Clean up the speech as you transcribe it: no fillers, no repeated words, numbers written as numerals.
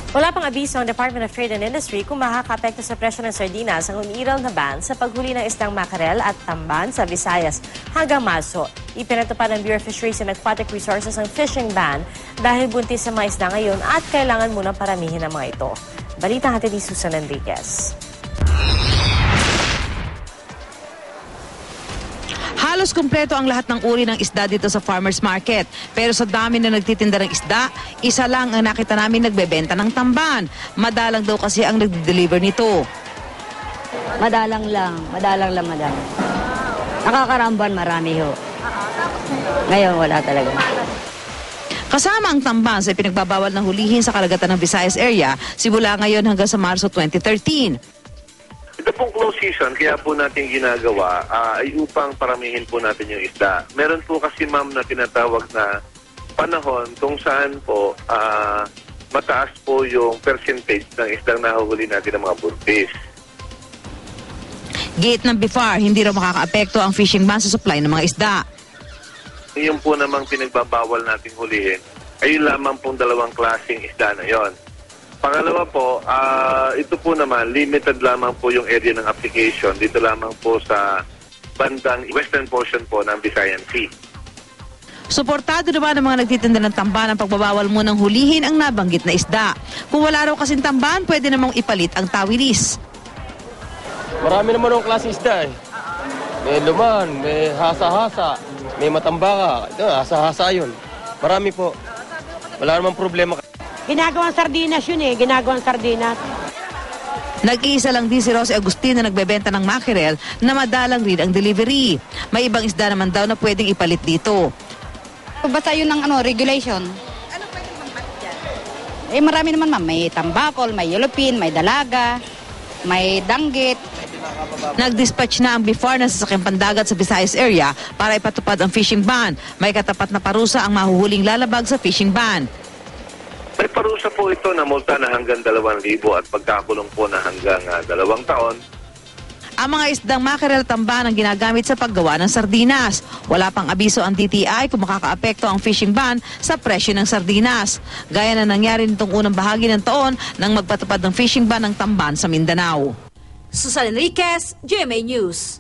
Wala pang abiso ang Department of Trade and Industry kung makakaapekto sa presyo ng sardinas ang umiiral na ban sa paghuli ng isdang makarel at tamban sa Visayas hanggang Marso. Ipinatupad ng Bureau of Fisheries and Aquatic Resources ang fishing ban dahil buntis sa mga isda ngayon at kailangan munang paramihin ang mga ito. Balita natin ni Susan Enriquez. Halos kumpleto ang lahat ng uri ng isda dito sa farmers market. Pero sa dami na nagtitinda ng isda, isa lang ang nakita namin nagbebenta ng tamban. Madalang daw kasi ang nagde-deliver nito. Madalang lang, madam. Nakakaramban, marami ho. Ngayon, wala talaga. Kasama ang tamban sa pinagbabawal ng hulihin sa karagatan ng Visayas area simula ngayon hanggang sa Marso 2013. Ito pong close season, kaya po natin ginagawa ay upang paramihin po natin yung isda. Meron po kasi ma'am na tinatawag na panahon kung saan po mataas po yung percentage ng isdang nahuhuli natin ng mga buntis. Gate ng BIFAR, hindi raw makakaapekto ang fishing ban sa supply ng mga isda. Yung po namang pinagbabawal nating hulihin ay lamang pong dalawang klaseng isda na yon. Pangalawa po, ito po naman, limited lamang po yung area ng application. Dito lamang po sa bandang western portion po ng Visayan Sea. Suportado naman ng mga nagtitinda ng tamban ang pagbabawal mo ng hulihin ang nabanggit na isda. Kung wala raw kasing tamban, pwede namang ipalit ang tawilis. Marami naman ang klase isda eh. May luman, may hasa-hasa, may matambaka. Ito, hasa-hasa yun. Marami po. Wala namang problema. Ginagawang sardinas yun eh, ginagawang sardinas. Nag-iisa lang din si Rosie Agustin na nagbebenta ng mackerel na madalang rin ang delivery. May ibang isda naman daw na pwedeng ipalit dito. Basta yun ng regulation. Ano pwedeng pampalit dyan? Eh marami naman ma'am, may tambakol, may yelupin, may dalaga, may danggit. Nag-dispatch na ang BIFAR ng sasakyang pandagat sa Visayas area para ipatupad ang fishing ban. May katapat na parusa ang mahuhuling lalabag sa fishing ban. May parusa po ito na multa na hanggang 2,000 at pagkakulong po na hanggang 2 taon. Ang mga isdang mackerel tamban ang ginagamit sa paggawa ng sardinas. Wala pang abiso ang DTI kung makakaapekto ang fishing ban sa presyo ng sardinas. Gaya na nangyari nitong unang bahagi ng taon nang magpatupad ng fishing ban ng tamban sa Mindanao. Susan Enriquez, GMA News.